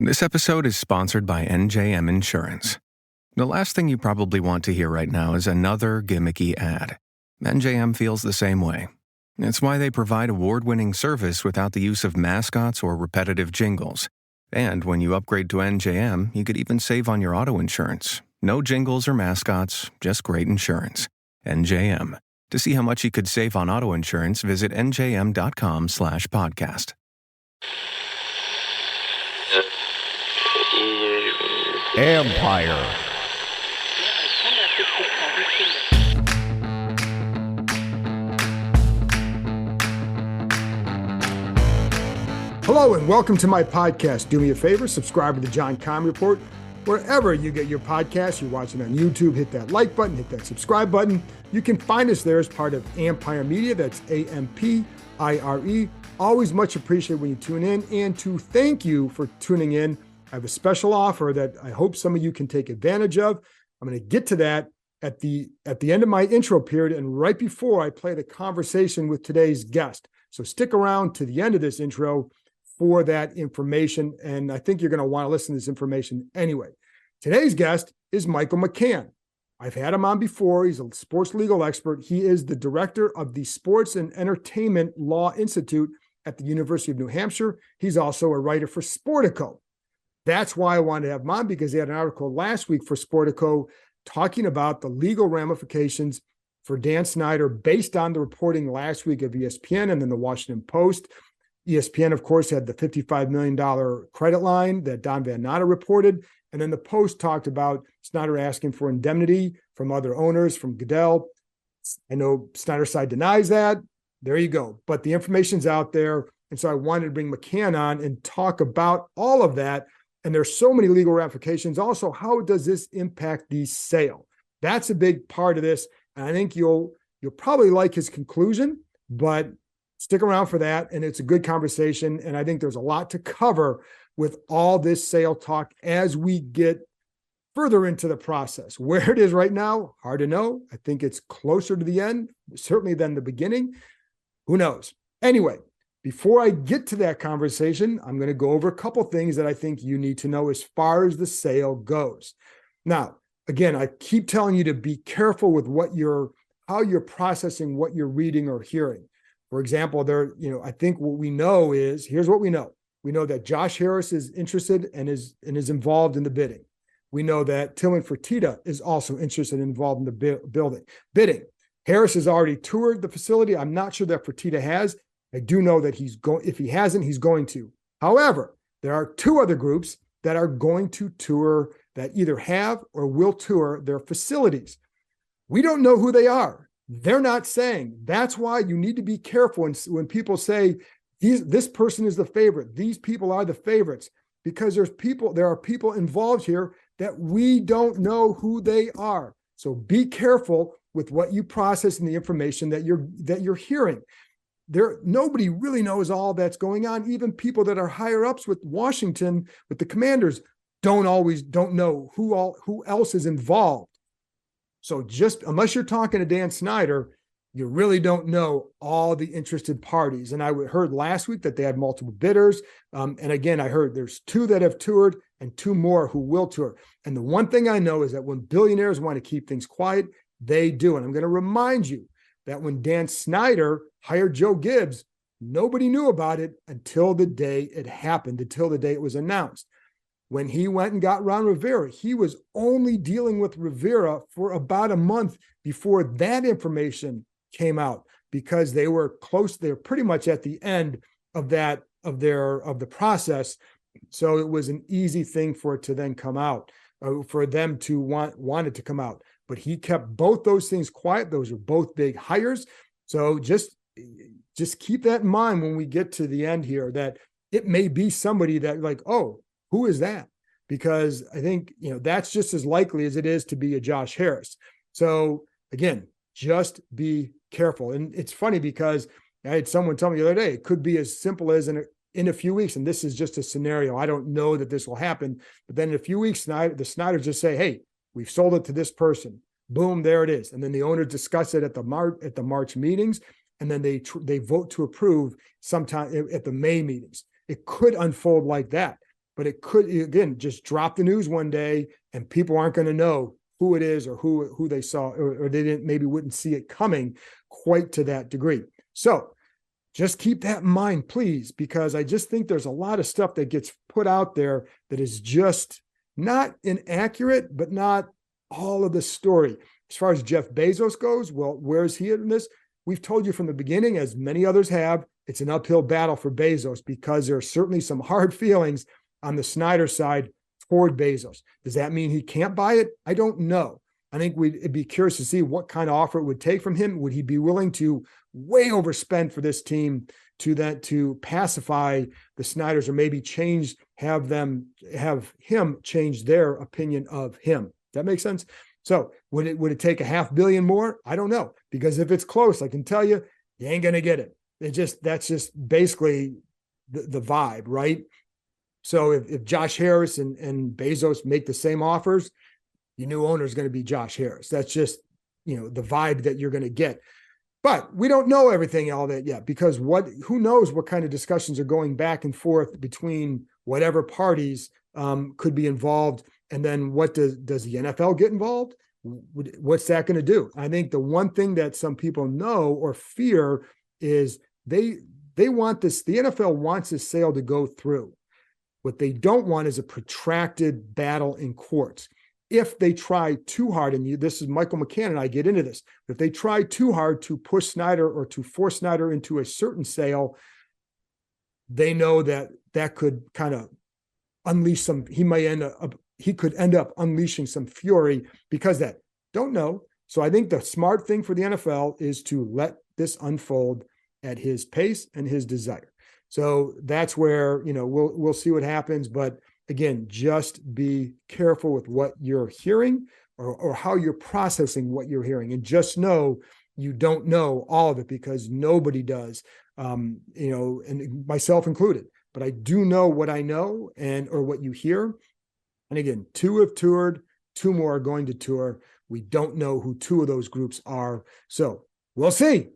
This episode is sponsored by NJM Insurance. The last thing you probably want to hear right now is another gimmicky ad. NJM feels the same way. It's why they provide award-winning service without the use of mascots or repetitive jingles. And when you upgrade to NJM, you could even save on your auto insurance. No jingles or mascots, just great insurance. NJM. To see how much you could save on auto insurance, visit njm.com/podcast. Empire. Hello and welcome to my podcast. Do me a favor, subscribe to the John Keim Report. Wherever you get your podcasts, you're watching on YouTube, hit that like button, hit that subscribe button. You can find us there as part of Empire Media. That's AMPIRE. Always much appreciated when you tune in. And to thank you for tuning in, I have a special offer that I hope some of you can take advantage of. I'm going to get to that at the end of my intro period and right before I play the conversation with today's guest. So stick around to the end of this intro for that information. And I think you're going to want to listen to this information anyway. Today's guest is Michael McCann. I've had him on before. He's a sports legal expert. He is the director of the Sports and Entertainment Law Institute at the University of New Hampshire. He's also a writer for Sportico. That's why I wanted to have him on, because he had an article last week for Sportico talking about the legal ramifications for Dan Snyder based on the reporting last week of ESPN and then the Washington Post. ESPN, of course, had the $55 million credit line that Don Van Natta reported. And then the Post talked about Snyder asking for indemnity from other owners, from Goodell. I know Snyder's side denies that. There you go. But the information's out there. And so I wanted to bring McCann on and talk about all of that. And there's so many legal ramifications. Also, how does this impact the sale? That's a big part of this. And I think you'll probably like his conclusion, but stick around for that. And it's a good conversation. And I think there's a lot to cover with all this sale talk as we get further into the process. Where it is right now, hard to know. I think it's closer to the end, certainly than the beginning. Who knows? Anyway, before I get to that conversation, I'm going to go over a couple things that I think you need to know as far as the sale goes. Now, again, I keep telling you to be careful with how you're processing what you're reading or hearing. For example, I think what we know is, here's what we know. We know that Josh Harris is interested and is involved in the bidding. We know that Tillman Fertitta is also interested and involved in the bidding. Harris has already toured the facility. I'm not sure that Fertitta has. I do know that if he hasn't, he's going to. However, there are two other groups that are going to tour, that either have or will tour their facilities. We don't know who they are. They're not saying. That's why you need to be careful when people say this person is the favorite, these people are the favorites, because there are people involved here that we don't know who they are. So be careful with what you process and the information that you're hearing. Nobody really knows all that's going on. Even people that are higher ups with Washington, with the Commanders, don't know who else is involved. So just unless you're talking to Dan Snyder, you really don't know all the interested parties. And I heard last week that they had multiple bidders. And again, I heard there's 2 that have toured and 2 more who will tour. And the one thing I know is that when billionaires want to keep things quiet, they do. And I'm going to remind you that when Dan Snyder hired Joe Gibbs, nobody knew about it until the day it happened, until the day it was announced. When he went and got Ron Rivera, he was only dealing with Rivera for about a month before that information came out, because they were close. They're pretty much at the end of the process. So it was an easy thing for it to then come out, for them to want it to come out. But he kept both those things quiet. Those are both big hires. So just keep that in mind when we get to the end here, that it may be somebody that like, oh, who is that? Because I think, that's just as likely as it is to be a Josh Harris. So again, just be careful. And it's funny because I had someone tell me the other day, it could be as simple as in a few weeks, and this is just a scenario. I don't know that this will happen, but then in a few weeks, the Snyders just say, hey, we've sold it to this person. Boom, there it is. And then the owners discuss it at the March meetings, and then they vote to approve sometime at the May meetings. It could unfold like that. but it could, again, just drop the news one day and people aren't going to know who it is or who they saw, or they wouldn't see it coming quite to that degree. So just keep that in mind, please, because I just think there's a lot of stuff that gets put out there that is just not inaccurate, but not all of the story. As far as Jeff Bezos goes, well, where's he in this? We've told you from the beginning, as many others have, it's an uphill battle for Bezos because there are certainly some hard feelings on the Snyder side toward Bezos. Does that mean he can't buy it? I don't know. I think we'd be curious to see what kind of offer it would take from him. Would he be willing to way overspend for this team to pacify the Snyders, or maybe have him change their opinion of him? That makes sense. So would it take $500 million more? I don't know, because if it's close, I can tell you, you ain't going to get it. That's just basically the vibe, right? So if Josh Harris and Bezos make the same offers, your new owner is going to be Josh Harris. That's just, the vibe that you're going to get. But we don't know everything, all that yet, because who knows what kind of discussions are going back and forth between whatever parties could be involved. And then what does the NFL get involved? What's that going to do? I think the one thing that some people know or fear is they want this, the NFL wants this sale to go through. What they don't want is a protracted battle in courts. If they try too hard, and this is Michael McCann and I get into this, if they try too hard to push Snyder or to force Snyder into a certain sale, they know that could kind of unleash some, he could end up unleashing some fury because that. Don't know. So I think the smart thing for the NFL is to let this unfold at his pace and his desire. So that's where, we'll see what happens. But again, just be careful with what you're hearing or how you're processing what you're hearing. And just know you don't know all of it, because nobody does, and myself included. But I do know what I know or what you hear. And again, 2 have toured, 2 more are going to tour. We don't know who 2 of those groups are. So we'll see.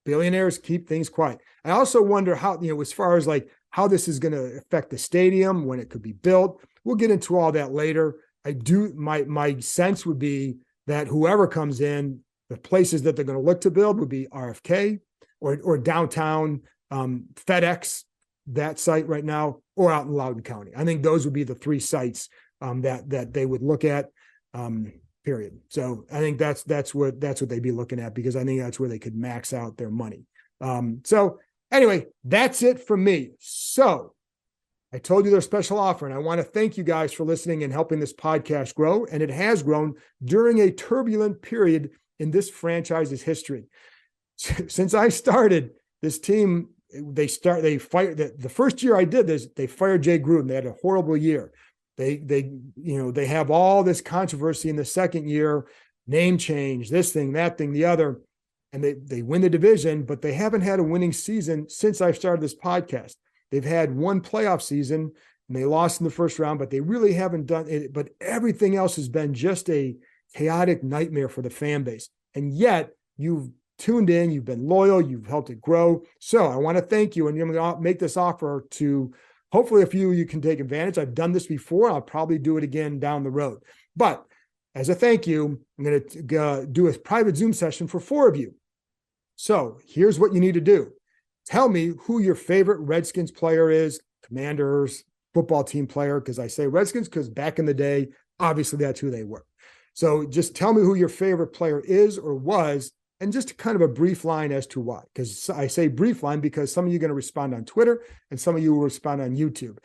Billionaires keep things quiet. I also wonder how, as far as like how this is going to affect the stadium, when it could be built. We'll get into all that later. My sense would be that whoever comes in, the places that they're going to look to build would be RFK or downtown FedEx, that site right now, or out in Loudoun County. I think those would be the 3 sites that they would look at, period. So I think that's what they'd be looking at, because I think that's where they could max out their money. So anyway, that's it from me. So I told you their special offer, and I want to thank you guys for listening and helping this podcast grow. And it has grown during a turbulent period in this franchise's history. Since I started this team, they fired the first year I did this, they fired Jay Gruden. They had a horrible year. They have all this controversy in the second year, name change, this thing, that thing, the other, and they win the division, but they haven't had a winning season since I've started this podcast. They've had 1 playoff season and they lost in the first round, but they really haven't done it. But everything else has been just a chaotic nightmare for the fan base. And yet you've tuned in, you've been loyal, you've helped it grow. So I want to thank you, and I'm going to make this offer to hopefully a few of you can take advantage. I've done this before. I'll probably do it again down the road. But as a thank you, I'm going to do a private Zoom session for 4 of you. So here's what you need to do. Tell me who your favorite Redskins player is, Commanders, football team player, because I say Redskins because back in the day, obviously that's who they were. So just tell me who your favorite player is or was, and just kind of a brief line as to why. Because I say brief line because some of you are going to respond on Twitter and some of you will respond on YouTube.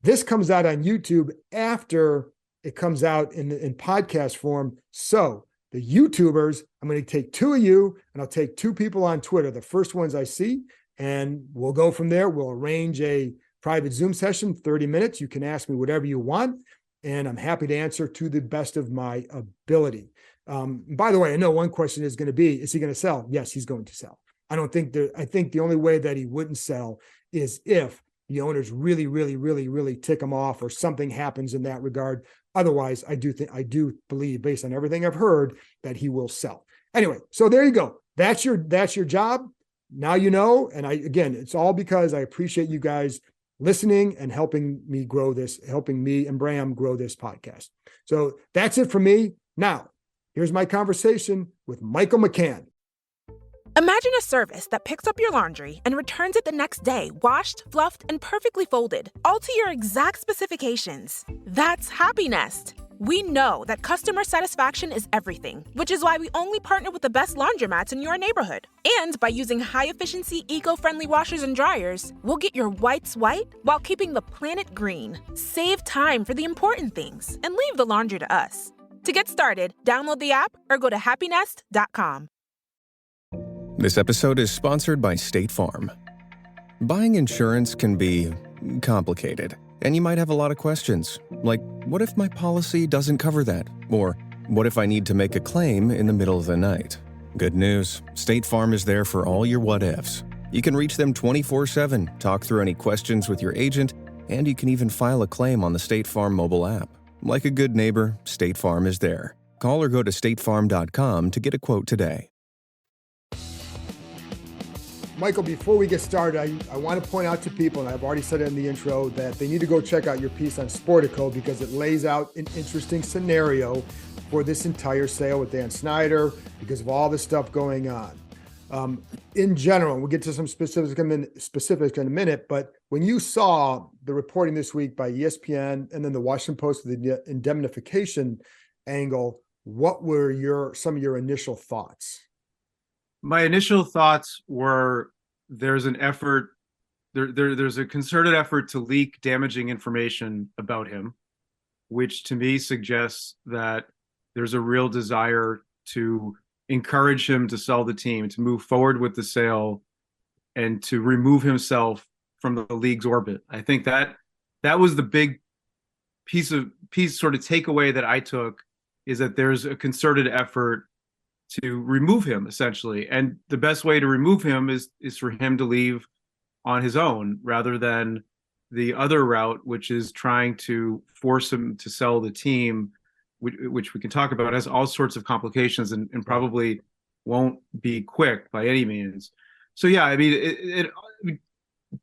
This comes out on YouTube after it comes out in podcast form. So the YouTubers, I'm going to take 2 of you and I'll take 2 people on Twitter, the first ones I see, and we'll go from there. We'll arrange a private Zoom session, 30 minutes. You can ask me whatever you want, and I'm happy to answer to the best of my ability. By the way, I know one question is going to be, is he going to sell? Yes, he's going to sell. I think the only way that he wouldn't sell is if the owners really, really, really, really tick him off or something happens in that regard. Otherwise, I do believe, based on everything I've heard, that he will sell. Anyway, so there you go. That's your job. Now you know. And again, it's all because I appreciate you guys listening and helping me and Bram grow this podcast. So that's it for me. Now, here's my conversation with Michael McCann. Imagine a service that picks up your laundry and returns it the next day, washed, fluffed, and perfectly folded, all to your exact specifications. That's Happy Nest. We know that customer satisfaction is everything, which is why we only partner with the best laundromats in your neighborhood. And by using high-efficiency, eco-friendly washers and dryers, we'll get your whites white while keeping the planet green. Save time for the important things and leave the laundry to us. To get started, download the app or go to happynest.com. This episode is sponsored by State Farm. Buying insurance can be complicated, and you might have a lot of questions, like, what if my policy doesn't cover that? Or, what if I need to make a claim in the middle of the night? Good news, State Farm is there for all your what-ifs. You can reach them 24/7, talk through any questions with your agent, and you can even file a claim on the State Farm mobile app. Like a good neighbor, State Farm is there. Call or go to statefarm.com to get a quote today. Michael, before we get started, I want to point out to people, and I've already said it in the intro, that they need to go check out your piece on Sportico because it lays out an interesting scenario for this entire sale with Dan Snyder because of all the stuff going on. In general, we'll get to some specifics in a minute, but when you saw the reporting this week by ESPN and then the Washington Post with the indemnification angle, what were some of your initial thoughts? My initial thoughts were there's an effort, there's a concerted effort to leak damaging information about him, which to me suggests that there's a real desire to encourage him to sell the team, to move forward with the sale, and to remove himself from the league's orbit. I think that was the big piece sort of takeaway that I took, is that there's a concerted effort to remove him, essentially. And the best way to remove him is for him to leave on his own rather than the other route, which is trying to force him to sell the team, which we can talk about, has all sorts of complications and probably won't be quick by any means. So, yeah, I mean,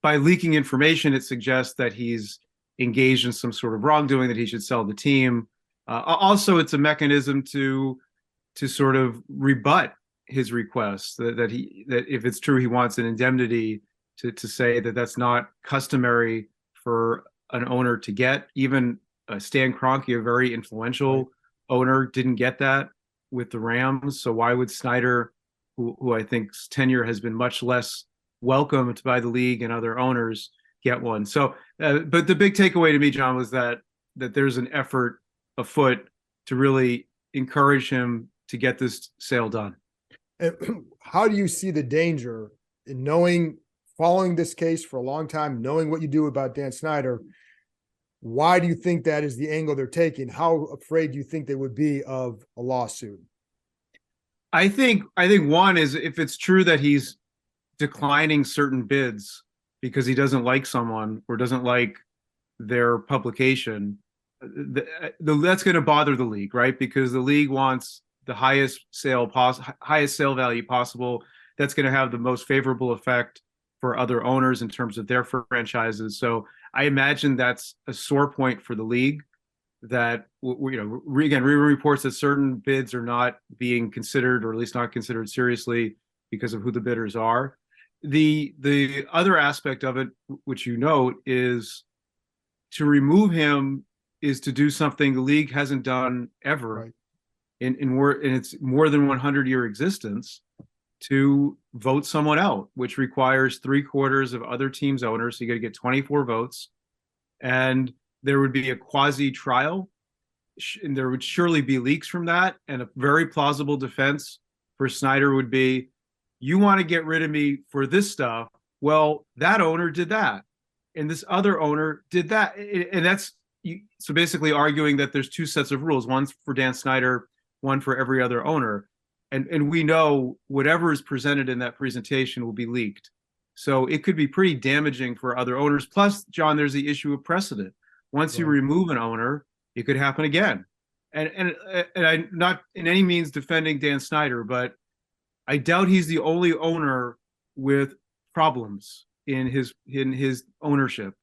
by leaking information, it suggests that he's engaged in some sort of wrongdoing, that he should sell the team. Also, it's a mechanism to sort of rebut his request that if it's true he wants an indemnity, to say that that's not customary for an owner to get. Even Stan Kroenke, a very influential owner, didn't get that with the Rams. So why would Snyder, who I think's tenure has been much less welcomed by the league and other owners, get one? So, but the big takeaway to me, John, was that there's an effort afoot to really encourage him to get this sale done. And how do you see the danger in following this case for a long time, knowing what you do about Dan Snyder? Why do you think that is the angle they're taking? How afraid do you think they would be of a lawsuit? I think one is, if it's true that he's declining certain bids because he doesn't like someone or doesn't like their publication, that's going to bother the league, right? Because the league wants the highest sale value possible. That's going to have the most favorable effect for other owners in terms of their franchises. So I imagine that's a sore point for the league, that, again, reports that certain bids are not being considered, or at least not considered seriously because of who the bidders are. The other aspect of it, which you note, is to remove him is to do something the league hasn't done ever. Right. In its more than 100-year existence, to vote someone out, which requires 3/4 of other teams' owners. So you got to get 24 votes, and there would be a quasi trial, and there would surely be leaks from that. And a very plausible defense for Snyder would be, you want to get rid of me for this stuff. Well, that owner did that, and this other owner did that, and that's so basically arguing that there's two sets of rules: one for Dan Snyder, one for every other owner. And we know whatever is presented in that presentation will be leaked. So it could be pretty damaging for other owners. Plus, John, there's the issue of precedent. Once you remove an owner, it could happen again. And I'm not in any means defending Dan Snyder, but I doubt he's the only owner with problems in his ownership.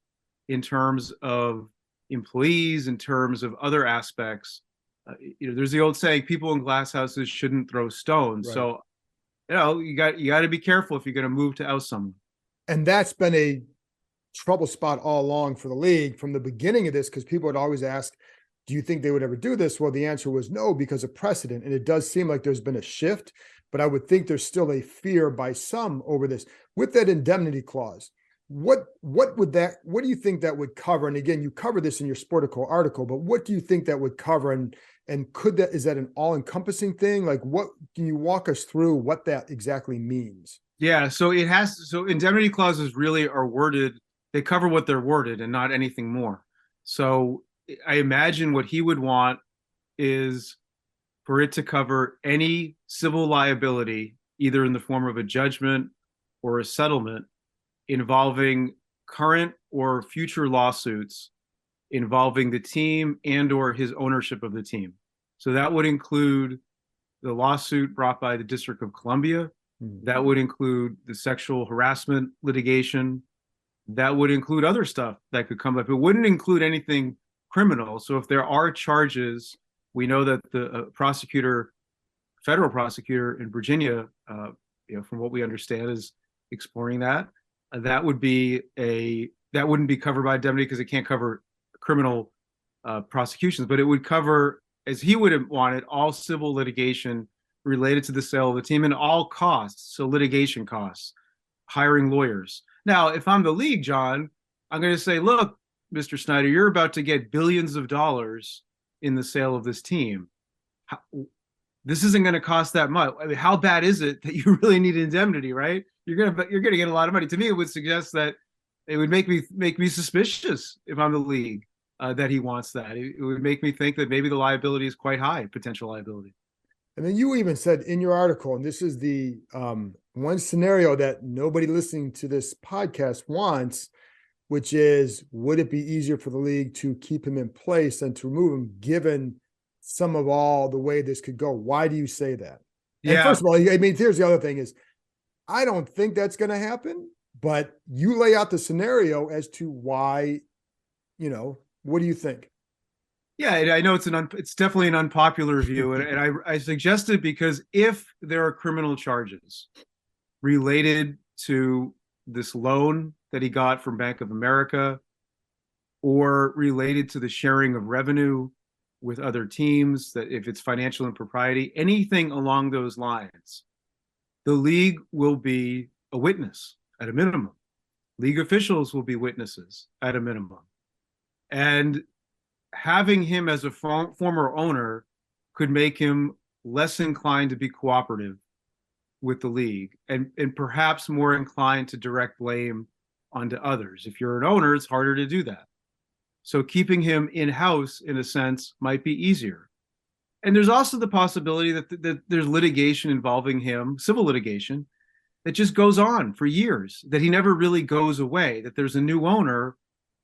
in terms of employees, in terms of other aspects. There's the old saying, people in glass houses shouldn't throw stones. Right. So, you got to be careful if you're going to move to oust someone. And that's been a trouble spot all along for the league from the beginning of this, because people would always ask, do you think they would ever do this? Well, the answer was no, because of precedent. And it does seem like there's been a shift, but I would think there's still a fear by some over this. With that indemnity clause, what do you think that would cover? And again, you cover this in your Sportico article, but what do you think that would cover? And is that an all-encompassing thing? Like, what can you walk us through what that exactly means? Yeah, so indemnity clauses really are worded, they cover what they're worded and not anything more. So I imagine what he would want is for it to cover any civil liability, either in the form of a judgment or a settlement, involving current or future lawsuits involving the team and or his ownership of the team. So that would include the lawsuit brought by the District of Columbia. That would include the sexual harassment litigation. That would include other stuff that could come up. It wouldn't include anything criminal. So if there are charges, we know that the federal prosecutor in Virginia, from what we understand, is exploring that. That wouldn't be covered by indemnity because it can't cover criminal prosecutions, but it would cover, as he would have wanted, all civil litigation related to the sale of the team and all costs. So litigation costs, hiring lawyers. Now, if I'm the league, John, I'm going to say, look, Mr. Snyder, you're about to get billions of dollars in the sale of this team. This isn't going to cost that much. I mean, how bad is it that you really need indemnity, right? You're going to get a lot of money. To me, it would suggest that it would make me suspicious if I'm the league that he wants that. It would make me think that maybe the liability is quite high, potential liability. And then you even said in your article, and this is the one scenario that nobody listening to this podcast wants, which is, would it be easier for the league to keep him in place than to remove him, given some of all the way this could go? Why do you say that? Yeah. And first of all, I mean, here's the other thing is, I don't think that's going to happen, but you lay out the scenario as to why, what do you think? Yeah, I know it's definitely an unpopular view, and I suggest it because if there are criminal charges related to this loan that he got from Bank of America, or related to the sharing of revenue with other teams, that if it's financial impropriety, anything along those lines, the league will be a witness at a minimum. League officials will be witnesses at a minimum. And having him as a former owner could make him less inclined to be cooperative with the league and perhaps more inclined to direct blame onto others. If you're an owner, it's harder to do that. So keeping him in-house, in a sense, might be easier. And there's also the possibility that there's litigation involving him, civil litigation, that just goes on for years, that he never really goes away, that there's a new owner,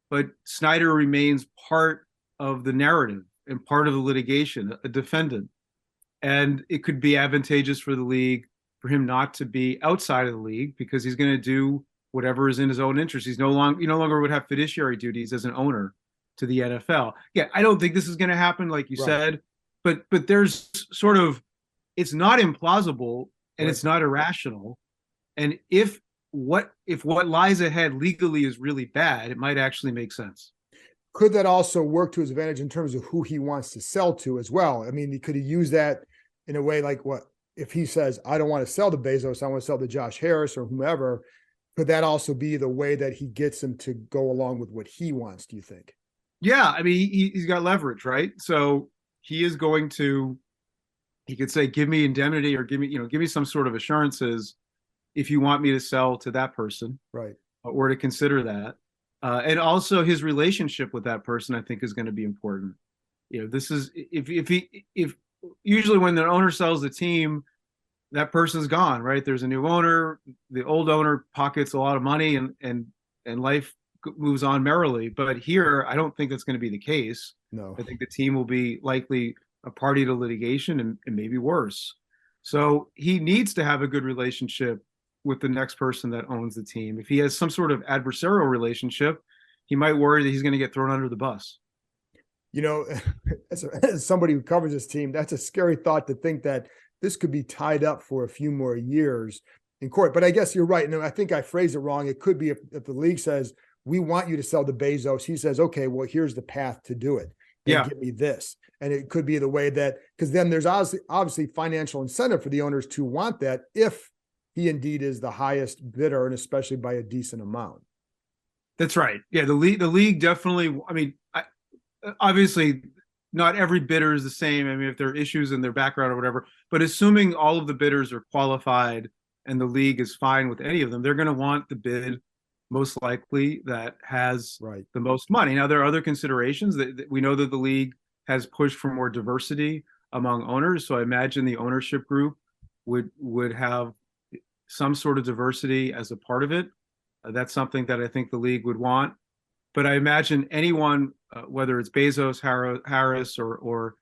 but Snyder remains part of the narrative and part of the litigation, a defendant. And it could be advantageous for the league for him not to be outside of the league, because he's going to do whatever is in his own interest. He no longer would have fiduciary duties as an owner to the NFL. Yeah, I don't think this is going to happen, like you said, but there's sort of, it's not implausible and it's not irrational. And if what lies ahead legally is really bad, it might actually make sense. Could that also work to his advantage in terms of who he wants to sell to as well? I mean, could he use that in a way like, what if he says, I don't want to sell to Bezos, I want to sell to Josh Harris or whomever? Could that also be the way that he gets him to go along with what he wants, do you think? Yeah, I mean, he's got leverage, right? So he is going to, he could say, give me indemnity or give me some sort of assurances if you want me to sell to that person, right? Or to consider that. And also his relationship with that person, I think, is going to be important. This is, if usually when the owner sells the team, that person's gone, right? There's a new owner, the old owner pockets a lot of money and life moves on merrily. But here, I don't think that's going to be the case. No, I think the team will be likely a party to litigation and maybe worse. So he needs to have a good relationship with the next person that owns the team. If he has some sort of adversarial relationship, he might worry that he's going to get thrown under the bus. You know, as somebody who covers this team, that's a scary thought to think that this could be tied up for a few more years in court. But I guess you're right. No, I think I phrased it wrong. It could be if the league says, we want you to sell to Bezos, he says, okay, well, here's the path to do it. And give me this. And it could be the way that, because then there's obviously financial incentive for the owners to want that if he indeed is the highest bidder, and especially by a decent amount. That's right. Yeah, the league definitely, I mean, obviously not every bidder is the same. I mean, if there are issues in their background or whatever, but assuming all of the bidders are qualified and the league is fine with any of them, they're going to want the bid most likely that has the most money. Now, there are other considerations that we know that the league has pushed for more diversity among owners. So I imagine the ownership group would have some sort of diversity as a part of it. That's something that I think the league would want. But I imagine anyone, whether it's Bezos, Harris, or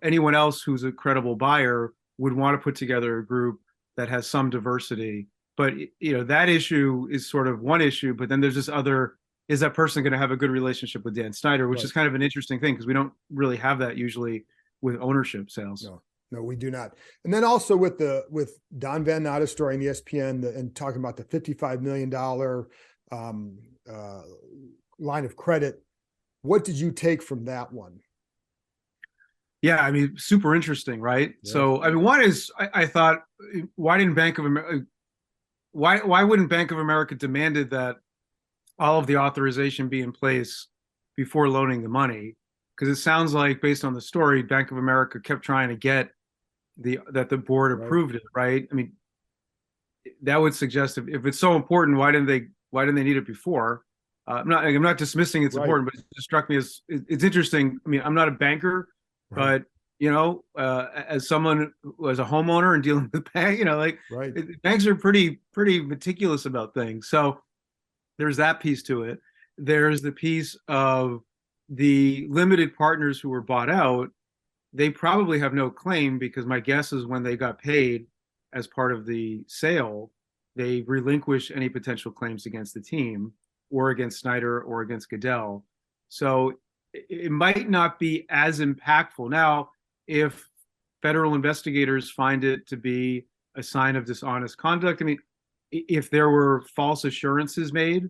anyone else who's a credible buyer, would want to put together a group that has some diversity. But that issue is sort of one issue. But then there's this other: is that person going to have a good relationship with Dan Snyder? Which is kind of an interesting thing because we don't really have that usually with ownership sales. No, we do not. And then also with Don Van Natta story in ESPN and talking about the $55 million line of credit, what did you take from that one? Yeah, I mean, super interesting, right? Yeah. So, I mean, one is I thought, why didn't Bank of America? Why wouldn't Bank of America demanded that all of the authorization be in place before loaning the money? Because it sounds like, based on the story, Bank of America kept trying to get that the board approved it, right? I mean, that would suggest if it's so important, why didn't they need it before? I'm not dismissing it's important, but it just struck me as it's interesting. I mean, I'm not a banker, but as someone who as a homeowner and dealing with banks, banks are pretty meticulous about things. So there's that piece to it. There's the piece of the limited partners who were bought out. They probably have no claim because my guess is when they got paid as part of the sale, they relinquished any potential claims against the team or against Snyder or against Goodell. So it might not be as impactful. Now, if federal investigators find it to be a sign of dishonest conduct, I mean, if there were false assurances made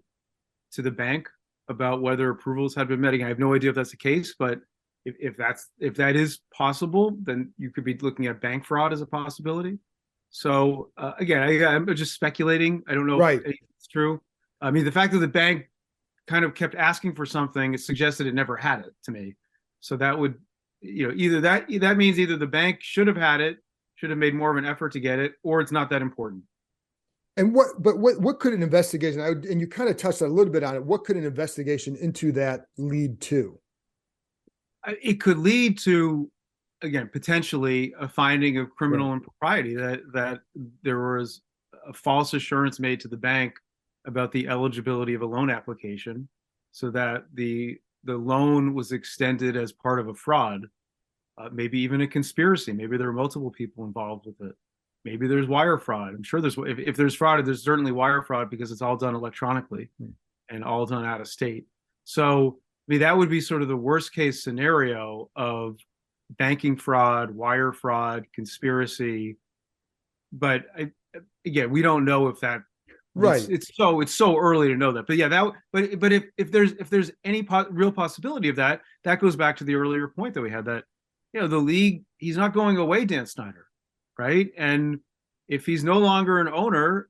to the bank about whether approvals had been met, again, I have no idea if that's the case, but if that is possible, then you could be looking at bank fraud as a possibility. So again, I'm just speculating. I don't know if it's true. I mean, the fact that the bank kind of kept asking for something, it suggested it never had it to me. So that would, either that means either the bank should have had it, should have made more of an effort to get it, or it's not that important. And what could an investigation, and you kind of touched a little bit on it, what could an investigation into that lead to? It could lead to, again, potentially a finding of criminal impropriety, that there was a false assurance made to the bank about the eligibility of a loan application, so that the loan was extended as part of a fraud, maybe even a conspiracy. Maybe there are multiple people involved with it. Maybe there's wire fraud. I'm sure if there's fraud, there's certainly wire fraud because it's all done electronically and all done out of state. So I mean, that would be sort of the worst case scenario of banking fraud, wire fraud, conspiracy. But again, we don't know if that. It's so early to know that. But yeah, but if there's any real possibility of that, that goes back to the earlier point that we had, that the league, he's not going away, Dan Snyder, right? And if he's no longer an owner,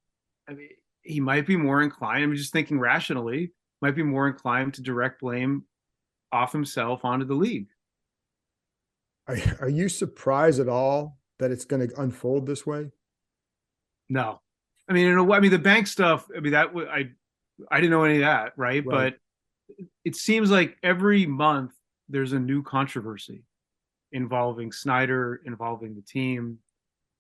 I mean, he might be more inclined. I'm just thinking rationally, might be more inclined to direct blame off himself onto the league. Are you surprised at all that it's going to unfold this way? No. I mean, the bank stuff, I mean, that I didn't know any of that, right? But it seems like every month there's a new controversy involving Snyder, involving the team.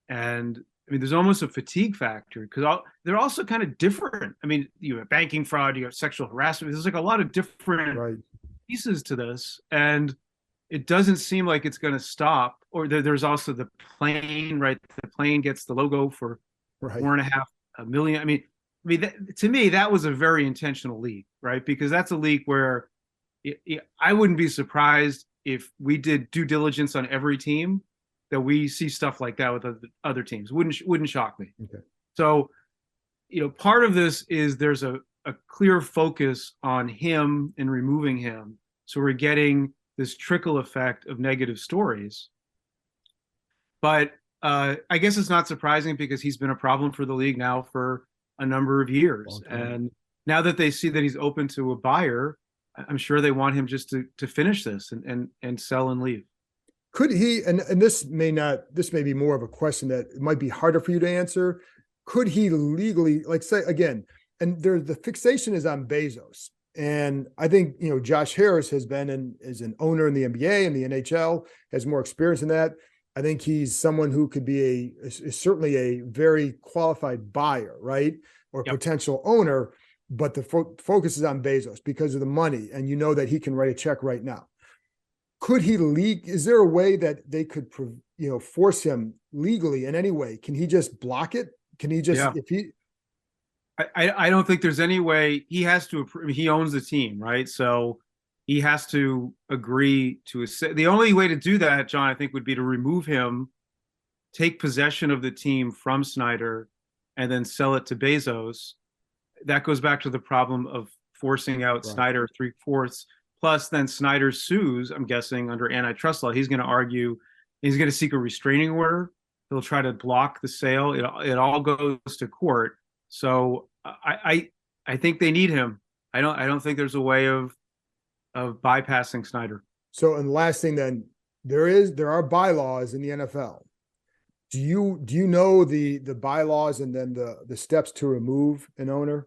And I mean, there's almost a fatigue factor because they're also kind of different. I mean, you have banking fraud, you have sexual harassment. There's like a lot of different pieces to this. And it doesn't seem like it's going to stop. Or there's also the plane, right? The plane gets the logo for $4.5 million. I mean, mean, to me, that was a very intentional leak, right? Because that's a leak where I wouldn't be surprised if we did due diligence on every team that we see stuff like that with other teams. Wouldn't shock me. Okay. So, part of this is there's a clear focus on him and removing him. So we're getting this trickle effect of negative stories. But I guess it's not surprising because he's been a problem for the league now for a number of years. And now that they see that he's open to a buyer, I'm sure they want him just to finish this and sell and leave. Could he, and this may be more of a question that might be harder for you to answer. Could he legally, like, say again, and the fixation is on Bezos. And I think, Josh Harris has been is an owner in the NBA and the NHL, has more experience in that. I think he's someone who could be is certainly a very qualified buyer, right? Or potential owner, but the focus is on Bezos because of the money. And that he can write a check right now. Could he leak? Is there a way that they could, force him legally in any way? Can he just block it? Can he just, if he, I don't think there's any way. He has to approve. He owns the team, right? So he has to agree to the only way to do that, John, I think, would be to remove him, take possession of the team from Snyder, and then sell it to Bezos. That goes back to the problem of forcing out Snyder 3/4. Plus, then Snyder sues, I'm guessing, under antitrust law. He's going to argue, he's going to seek a restraining order. He'll try to block the sale. It all goes to court. So I think they need him. I don't think there's a way of bypassing Snyder. So, and last thing then, there are bylaws in the NFL. Do you know the bylaws and then the steps to remove an owner?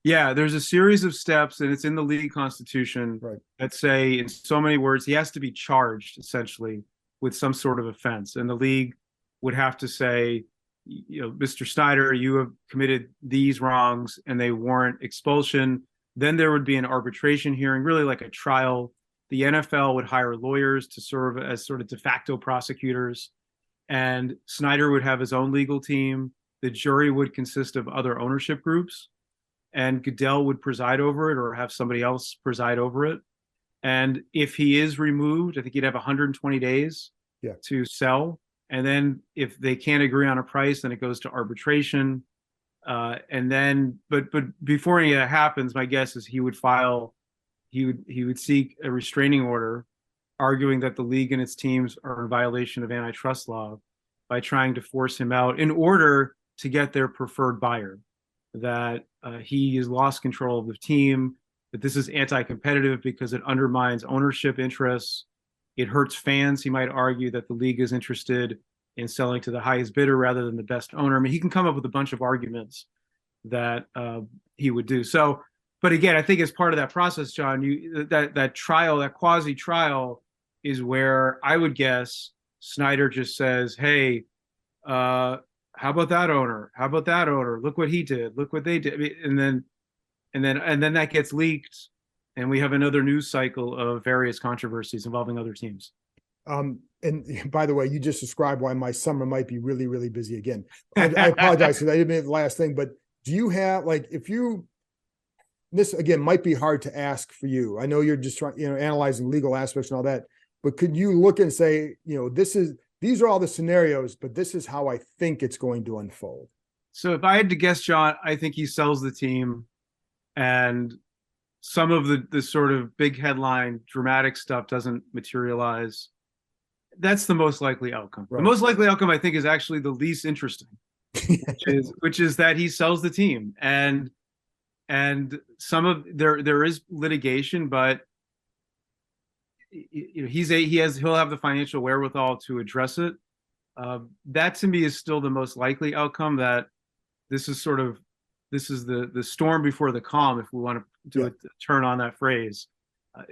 Yeah, there's a series of steps, and it's in the league constitution that say, in so many words, he has to be charged essentially with some sort of offense, and the league would have to say, Mr. Snyder, you have committed these wrongs, and they warrant expulsion. Then there would be an arbitration hearing, really like a trial. The NFL would hire lawyers to serve as sort of de facto prosecutors, and Snyder would have his own legal team. The jury would consist of other ownership groups, and Goodell would preside over it or have somebody else preside over it. And if he is removed, I think he'd have 120 days to sell. And then if they can't agree on a price, then it goes to arbitration. And then, but before any of that happens, my guess is he would seek a restraining order, arguing that the league and its teams are in violation of antitrust law by trying to force him out in order to get their preferred buyer, that he has lost control of the team, that this is anti-competitive because it undermines ownership interests. It hurts fans. He might argue that the league is interested in selling to the highest bidder rather than the best owner. I mean, he can come up with a bunch of arguments that he would do. So, but again, I think as part of that process, John, that trial, that quasi-trial is where I would guess Snyder just says, hey, how about that owner? How about that owner? Look what he did. Look what they did. And then that gets leaked, and we have another news cycle of various controversies involving other teams. And by the way, you just described why my summer might be really, really busy again. I apologize because I didn't make the last thing, but do you have, this again might be hard to ask for you. I know you're just trying, analyzing legal aspects and all that, but could you look and say, these are all the scenarios, but this is how I think it's going to unfold? So if I had to guess, John, I think he sells the team, and some of the sort of big headline dramatic stuff doesn't materialize. That's the most likely outcome. Right. The most likely outcome, I think, is actually the least interesting, which is that he sells the team, and some of there is litigation, but he'll have the financial wherewithal to address it. That to me is still the most likely outcome. That this is the storm before the calm, if we want to do a turn on that phrase.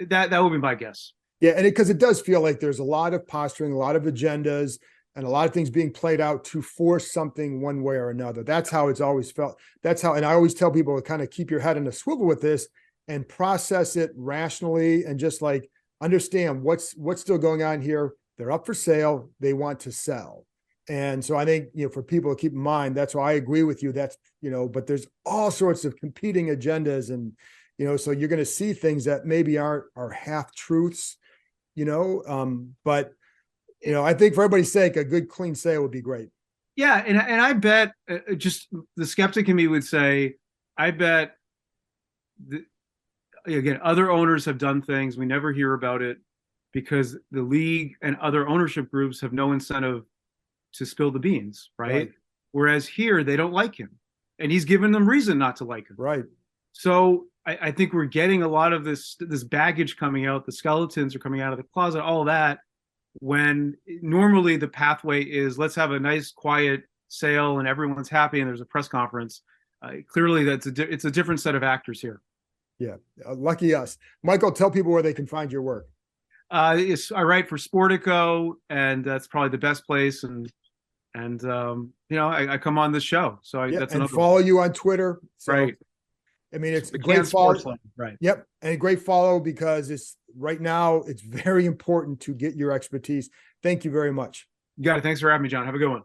That would be my guess. Yeah, and because it does feel like there's a lot of posturing, a lot of agendas, and a lot of things being played out to force something one way or another. That's how it's always felt. That's how, and I always tell people to kind of keep your head in a swivel with this and process it rationally and just understand what's still going on here. They're up for sale. They want to sell. And so I think, for people to keep in mind, that's why I agree with you. That's, but there's all sorts of competing agendas and, so you're going to see things that maybe are half truths, but, I think for everybody's sake, a good clean sale would be great. Yeah. And I bet just the skeptic in me would say, I bet again, other owners have done things. We never hear about it because the league and other ownership groups have no incentive to spill the beans, right? Whereas here, they don't like him. And he's given them reason not to like him. Right. So I think we're getting a lot of this baggage coming out. The skeletons are coming out of the closet, all of that, when normally the pathway is let's have a nice, quiet sale and everyone's happy and there's a press conference. Clearly, it's a different set of actors here. Yeah, lucky us. Michael, tell people where they can find your work. I write for Sportico, and that's probably the best place. And I come on this show, so that's and follow you on Twitter. So, right. I mean, it's a McCann great follow. Right. Yep, and a great follow because it's right now. It's very important to get your expertise. Thank you very much. You got it. Thanks for having me, John. Have a good one.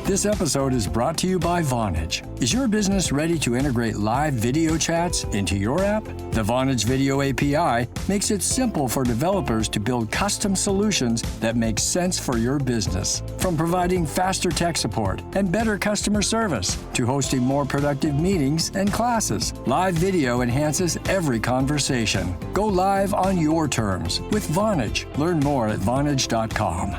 This episode is brought to you by Vonage. Is your business ready to integrate live video chats into your app? The Vonage Video API makes it simple for developers to build custom solutions that make sense for your business. From providing faster tech support and better customer service to hosting more productive meetings and classes, live video enhances every conversation. Go live on your terms with Vonage. Learn more at Vonage.com.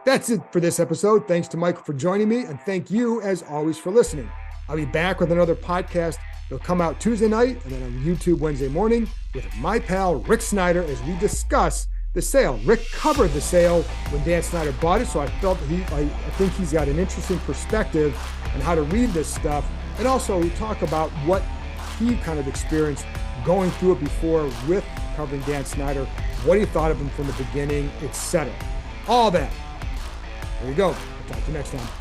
That's it for this episode. Thanks to Michael for joining me, and thank you, as always, for listening. I'll be back with another podcast. It'll come out Tuesday night and then on YouTube Wednesday morning with my pal Rick Snyder as we discuss the sale. Rick covered the sale when Dan Snyder bought it, so I felt I think he's got an interesting perspective on how to read this stuff, and also we talk about what he kind of experienced going through it before with covering Dan Snyder, what he thought of him from the beginning, etc. All that. There you go. I'll talk to you next time.